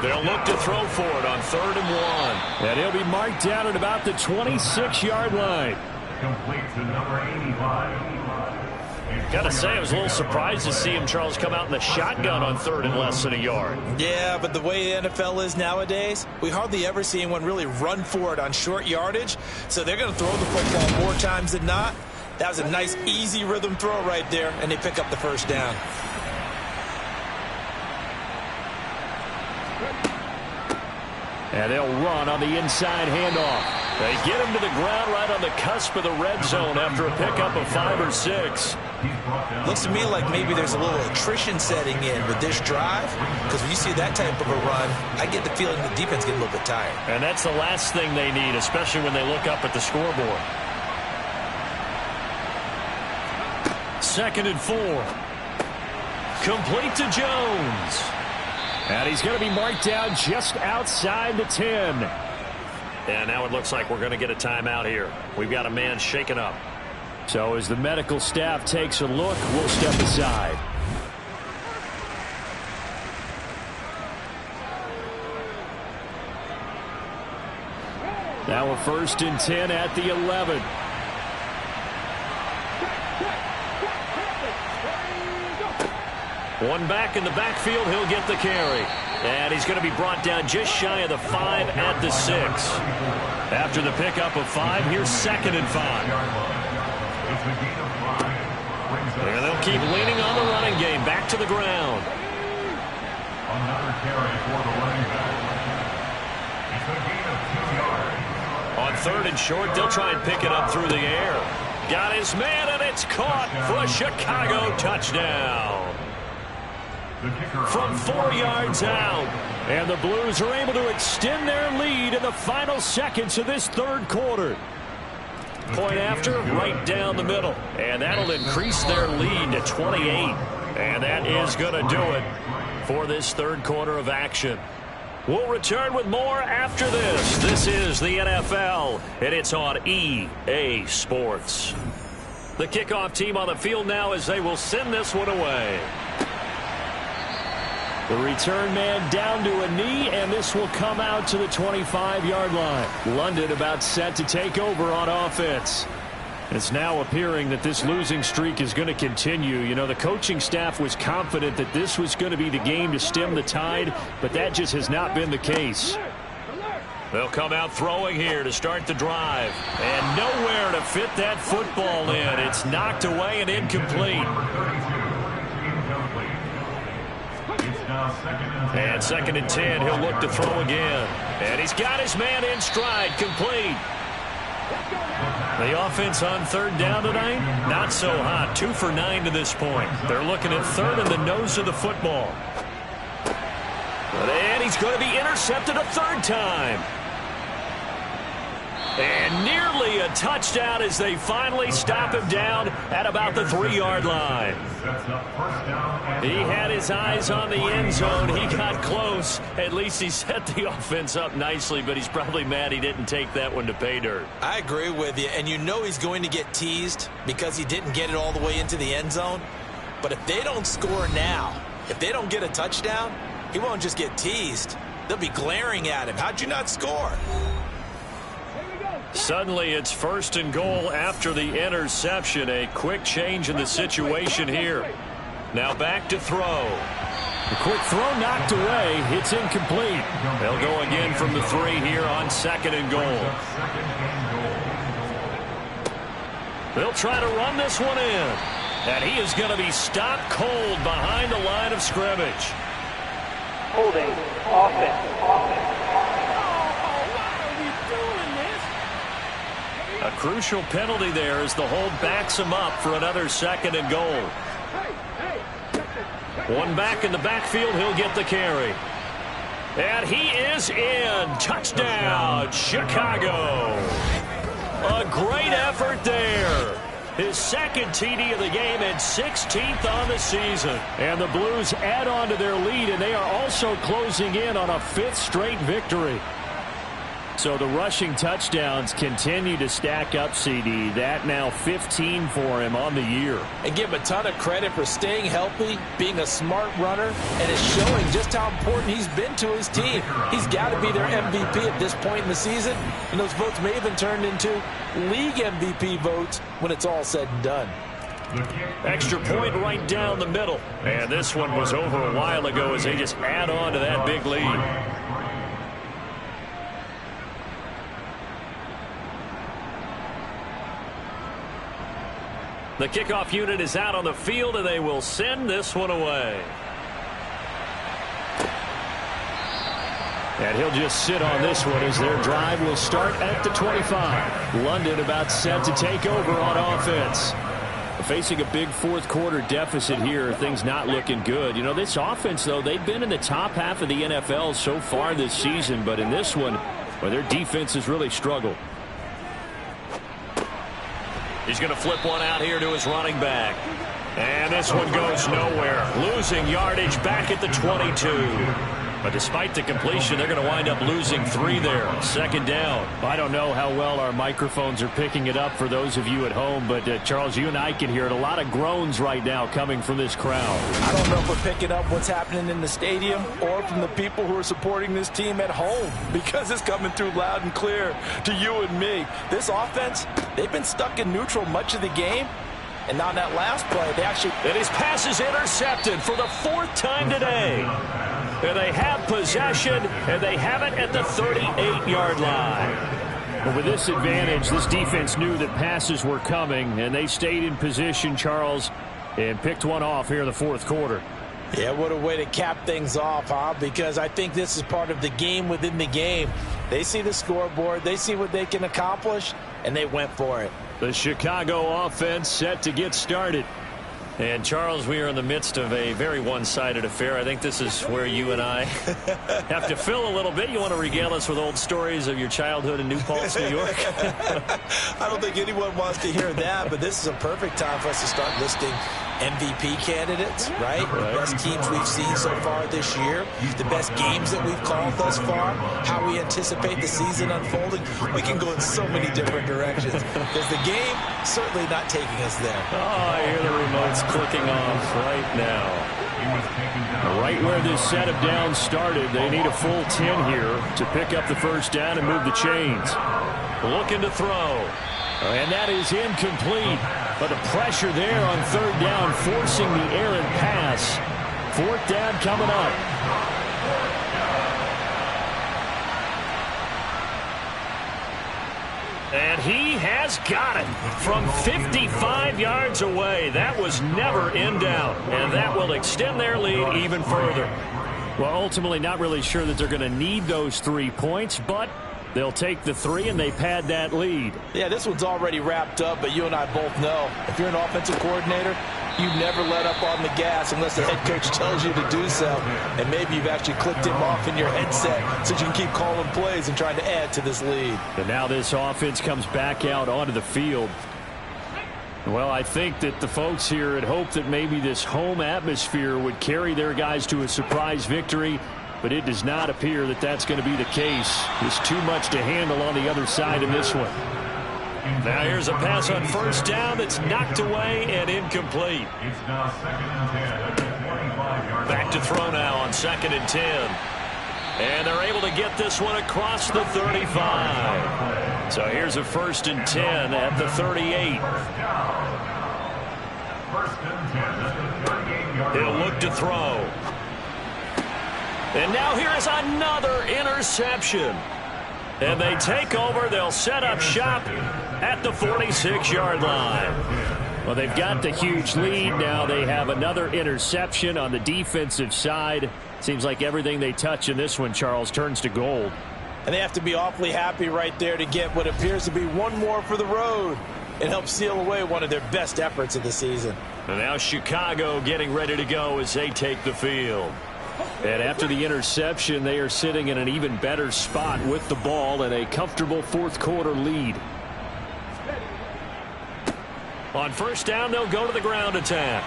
They'll look to throw for it on 3rd and 1. And he'll be marked down at about the 26-yard line. Complete to number 85. Gotta say, I was a little surprised to see him, Charles, come out in the shotgun on 3rd and less than a yard. Yeah, but the way the NFL is nowadays, we hardly ever see anyone really run for it on short yardage. So they're going to throw the football more times than not. That was a nice, easy rhythm throw right there, and they pick up the first down. And they'll run on the inside handoff. They get him to the ground right on the cusp of the red zone after a pickup of 5 or 6. Looks to me like maybe there's a little attrition setting in with this drive, because when you see that type of a run, I get the feeling the defense get a little bit tired. And that's the last thing they need, especially when they look up at the scoreboard. 2nd and 4. Complete to Jones. And he's going to be marked down just outside the 10. And now it looks like we're going to get a timeout here. We've got a man shaken up. So as the medical staff takes a look, we'll step aside. Now a 1st and 10 at the 11. One back in the backfield, he'll get the carry. And he's going to be brought down just shy of the 5 at the 6. After the pickup of 5, here's 2nd and 5. And they'll keep leaning on the running game. Back to the ground. Another carry for the running back. It's a gain of 2 yards. On 3rd and short, they'll try and pick it up through the air. Got his man, and it's caught for a Chicago touchdown. From 4 yards out. And the Blues are able to extend their lead in the final seconds of this 3rd quarter. Point after, right down the middle. And that'll increase their lead to 28. And that is going to do it for this 3rd quarter of action. We'll return with more after this. This is the NFL, and it's on EA Sports. The kickoff team on the field now as they will send this one away. The return man down to a knee, and this will come out to the 25-yard line. London about set to take over on offense. It's now appearing that this losing streak is going to continue. You know, the coaching staff was confident that this was going to be the game to stem the tide, but that just has not been the case. They'll come out throwing here to start the drive. And nowhere to fit that football in. It's knocked away and incomplete. And 2nd and 10, he'll look to throw again. And he's got his man in stride, complete. The offense on 3rd down tonight, not so hot. 2 for 9 to this point. They're looking at 3rd and the nose of the football. And he's going to be intercepted a 3rd time. And nearly a touchdown as they finally stop him down at about the 3-yard line. He had his eyes on the end zone. He got close. At least he set the offense up nicely, but he's probably mad he didn't take that one to pay dirt. I agree with you, and you know he's going to get teased because he didn't get it all the way into the end zone. But if they don't score now, if they don't get a touchdown, he won't just get teased. They'll be glaring at him. How'd you not score? Suddenly it's 1st and goal after the interception. A quick change in the situation here. Now back to throw. The quick throw knocked away. It's incomplete. They'll go again from the 3 here on 2nd and goal. They'll try to run this one in. And he is going to be stopped cold behind the line of scrimmage. Holding offense. A crucial penalty there as the hold backs him up for another 2nd and goal. One back in the backfield, he'll get the carry. And he is in. Touchdown, Chicago. A great effort there. His second TD of the game and 16th on the season. And the Blues add on to their lead, and they are also closing in on a 5th straight victory. So the rushing touchdowns continue to stack up, CD. That now 15 for him on the year. And give him a ton of credit for staying healthy, being a smart runner, and it's showing just how important he's been to his team. He's got to be their MVP at this point in the season, and those votes may have been turned into league MVP votes when it's all said and done. Extra point right down the middle. And this one was over a while ago as they just add on to that big lead. The kickoff unit is out on the field, and they will send this one away. And he'll just sit on this one as their drive will start at the 25. London about set to take over on offense. Facing a big fourth quarter deficit here, things not looking good. You know, this offense, though, they've been in the top half of the NFL so far this season, but in this one, well, their defense has really struggled. He's going to flip one out here to his running back. And this one goes nowhere. Losing yardage back at the 22. But despite the completion, they're going to wind up losing 3 there. Second down. I don't know how well our microphones are picking it up for those of you at home, but Charles, you and I can hear it. A lot of groans right now coming from this crowd. I don't know if we're picking up what's happening in the stadium or from the people who are supporting this team at home, because it's coming through loud and clear to you and me. This offense, they've been stuck in neutral much of the game. And on that last play, they actually... And his pass is intercepted for the 4th time today. And they have possession, and they have it at the 38-yard line. But with this advantage, this defense knew that passes were coming, and they stayed in position, Charles, and picked one off here in the fourth quarter. Yeah, what a way to cap things off, huh? Because I think this is part of the game within the game. They see the scoreboard, they see what they can accomplish, and they went for it. The Chicago offense set to get started. And, Charles, we are in the midst of a very one-sided affair. I think this is where you and I have to fill a little bit. You want to regale us with old stories of your childhood in New Paltz, New York? I don't think anyone wants to hear that, but this is a perfect time for us to start listing MVP candidates, right? The best teams we've seen so far this year, the best games that we've called thus far, how we anticipate the season unfolding. We can go in so many different directions because the game certainly not taking us there. Oh, I hear the remote's clicking off right now. Right where this set of downs started, they need a full 10 here to pick up the first down and move the chains. Looking to throw. And that is incomplete. But the pressure there on third down, forcing the errant pass. Fourth down coming up. And he has got it from 55 yards away. That was never in doubt. And that will extend their lead even further. Well, ultimately not really sure that they're going to need those 3 points, but they'll take the 3 and they pad that lead. Yeah, this one's already wrapped up, but you and I both know if you're an offensive coordinator, you never let up on the gas unless the head coach tells you to do so. And maybe you've actually clicked him off in your headset so you can keep calling plays and trying to add to this lead. And now this offense comes back out onto the field. Well, I think that the folks here had hoped that maybe this home atmosphere would carry their guys to a surprise victory, but it does not appear that that's going to be the case. There's too much to handle on the other side of this one. Now here's a pass on first down that's knocked away and incomplete. It's now 2nd and 10 at the 25-yard line. Back to throw now on 2nd and 10. And they're able to get this one across the 35. So here's a 1st and 10 at the 38. 1st and 10 at the 38-yard line. He'll look to throw. And now here is another interception. And they take over. They'll set up shop at the 46-yard line. Well, they've got the huge lead. Now they have another interception on the defensive side. Seems like everything they touch in this one, Charles, turns to gold. And they have to be awfully happy right there to get what appears to be one more for the road and help seal away one of their best efforts of the season. And now Chicago getting ready to go as they take the field. And after the interception, they are sitting in an even better spot with the ball and a comfortable fourth quarter lead. On first down, they'll go to the ground attack.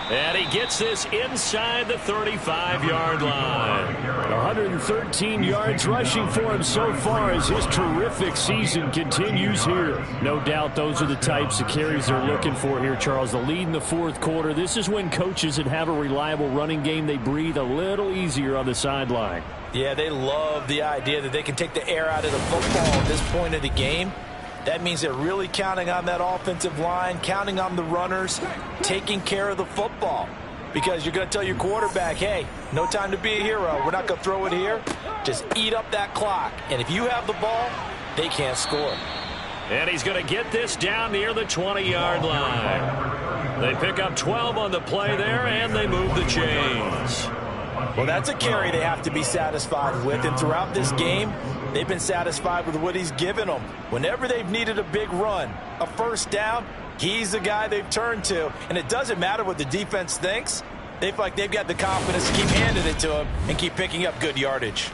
And he gets this inside the 35-yard line. 113 yards rushing for him so far as his terrific season continues here. No doubt those are the types of carries they're looking for here, Charles. The lead in the fourth quarter. This is when coaches that have a reliable running game, they breathe a little easier on the sideline. Yeah, they love the idea that they can take the air out of the football at this point of the game. That means they're really counting on that offensive line, counting on the runners, taking care of the football. Because you're going to tell your quarterback, hey, no time to be a hero. We're not going to throw it here. Just eat up that clock. And if you have the ball, they can't score. And he's going to get this down near the 20-yard line. They pick up 12 on the play there, and they move the chains. Well, that's a carry they have to be satisfied with. And throughout this game, they've been satisfied with what he's given them. Whenever they've needed a big run, a first down, he's the guy they've turned to. And it doesn't matter what the defense thinks. They feel like they've got the confidence to keep handing it to him and keep picking up good yardage.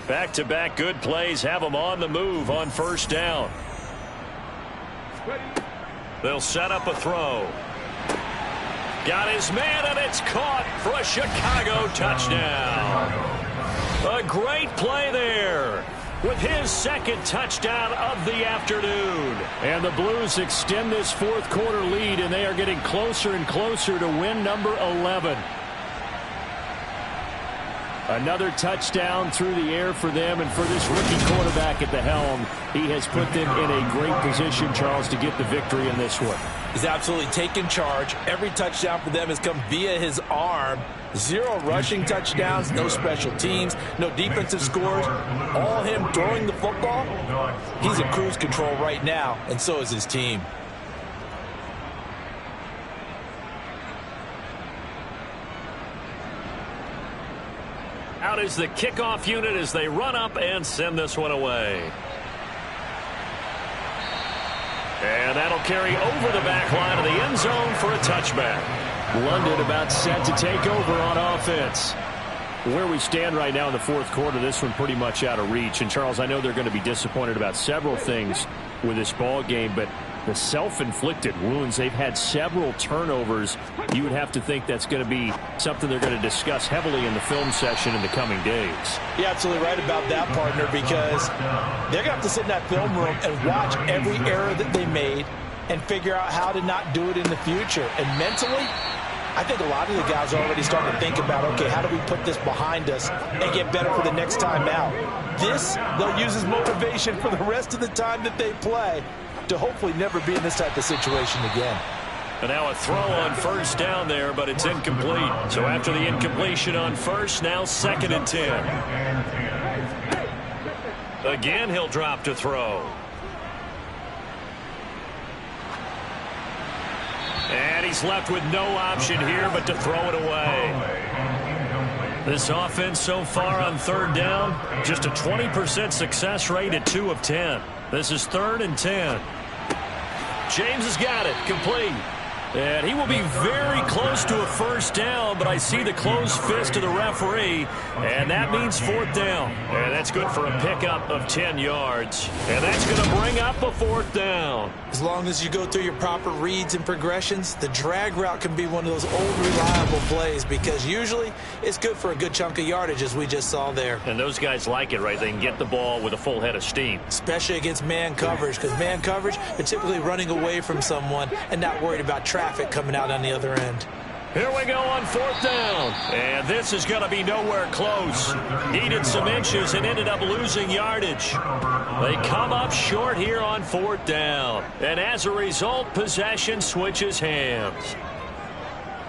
Back-to-back good plays have them on the move on first down. They'll set up a throw. Got his man, and it's caught for a Chicago touchdown. A great play there with his second touchdown of the afternoon. And the Blues extend this fourth quarter lead, and they are getting closer and closer to win number 11. Another touchdown through the air for them, and for this rookie quarterback at the helm, he has put them in a great position, Charles, to get the victory in this one. He's absolutely taken charge. Every touchdown for them has come via his arm. 0 rushing touchdowns, no special teams, no defensive scores. All him throwing the football. He's in cruise control right now, and so is his team. Out is the kickoff unit as they run up and send this one away. And that'll carry over the back line of the end zone for a touchback. London about set to take over on offense. Where we stand right now in the fourth quarter, this one pretty much out of reach. And, Charles, I know they're going to be disappointed about several things with this ball game, but the self-inflicted wounds, they've had several turnovers. You would have to think that's going to be something they're going to discuss heavily in the film session in the coming days. You're absolutely right about that, partner, because they're going to have to sit in that film room and watch every error that they made and figure out how to not do it in the future. And mentally, I think a lot of the guys are already starting to think about, okay, how do we put this behind us and get better for the next time out? This, they'll use as motivation for the rest of the time that they play to hopefully never be in this type of situation again. And now a throw on first down there, but it's incomplete. So after the incompletion on first, now 2nd and 10. Again, he'll drop to throw. And he's left with no option here but to throw it away. This offense so far on third down, just a 20% success rate at 2 of 10. This is 3rd and 10. James has got it, complete. And he will be very close to a first down, but I see the closed fist of the referee, and that means 4th down. And that's good for a pickup of 10 yards. And that's going to bring up a 4th down. As long as you go through your proper reads and progressions, the drag route can be one of those old reliable plays because usually it's good for a good chunk of yardage, as we just saw there. And those guys like it, right? They can get the ball with a full head of steam. Especially against man coverage, because man coverage, they're typically running away from someone and not worried about traffic coming out on the other end. Here we go on 4th down. And this is going to be nowhere close. Needed some inches and ended up losing yardage. They come up short here on 4th down. And as a result, possession switches hands.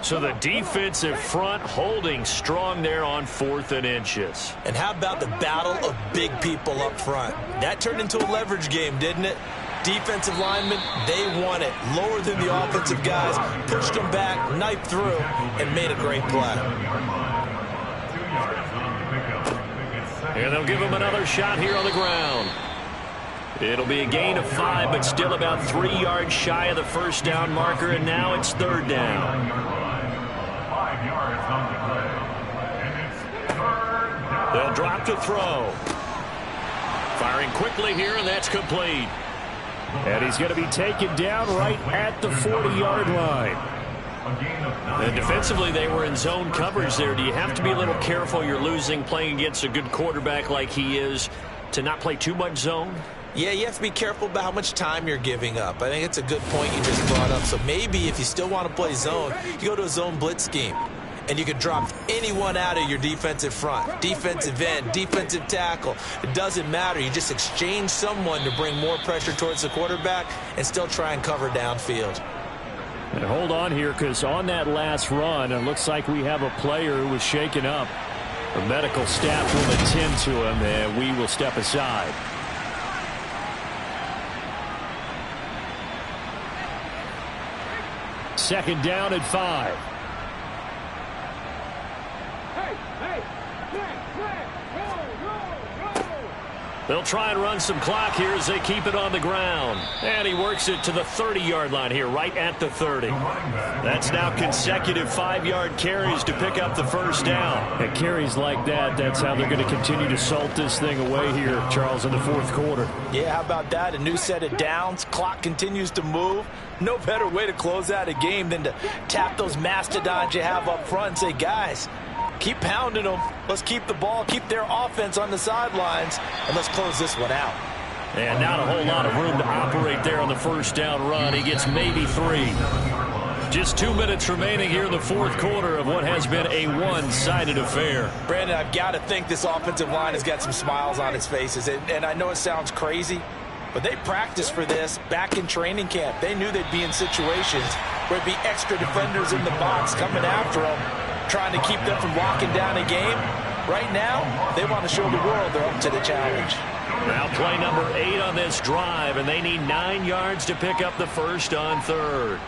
So the defensive front holding strong there on 4th and inches. And how about the battle of big people up front? That turned into a leverage game, didn't it? Defensive linemen, they won it. Lower than the offensive guys, pushed them back, knifed through, and made a great play. And they'll give him another shot here on the ground. It'll be a gain of 5, but still about 3 yards shy of the first down marker, and now it's third down. 5 yards on the play. And it's third down. They'll drop to throw. Firing quickly here, and that's complete. And he's going to be taken down right at the 40-yard line. And defensively, they were in zone coverage there. Do you have to be a little careful? You're losing playing against a good quarterback like he is to not play too much zone? Yeah, you have to be careful about how much time you're giving up. I think it's a good point you just brought up. So maybe if you still want to play zone, you go to a zone blitz scheme. And you can drop anyone out of your defensive front, defensive end, defensive tackle. It doesn't matter. You just exchange someone to bring more pressure towards the quarterback and still try and cover downfield. And hold on here, because on that last run, it looks like we have a player who was shaken up. The medical staff will attend to him, and we will step aside. Second down at 5. They'll try and run some clock here as they keep it on the ground. And he works it to the 30-yard line here, right at the 30. That's now consecutive 5-yard carries to pick up the first down. And carries like that, that's how they're going to continue to salt this thing away here, Charles, in the fourth quarter. Yeah, how about that? A new set of downs. Clock continues to move. No better way to close out a game than to tap those mastodons you have up front and say, guys, keep pounding them. Let's keep the ball, keep their offense on the sidelines, and let's close this one out. And not a whole lot of room to operate there on the first down run. He gets maybe 3. Just 2 minutes remaining here in the fourth quarter of what has been a one-sided affair. Brandon, I've got to think this offensive line has got some smiles on its faces. And I know it sounds crazy, but they practiced for this back in training camp. They knew they'd be in situations where there'd be extra defenders in the box coming after them, trying to keep them from locking down a game. Right now, they want to show the world they're up to the challenge. Now play number 8 on this drive, and they need 9 yards to pick up the first on third.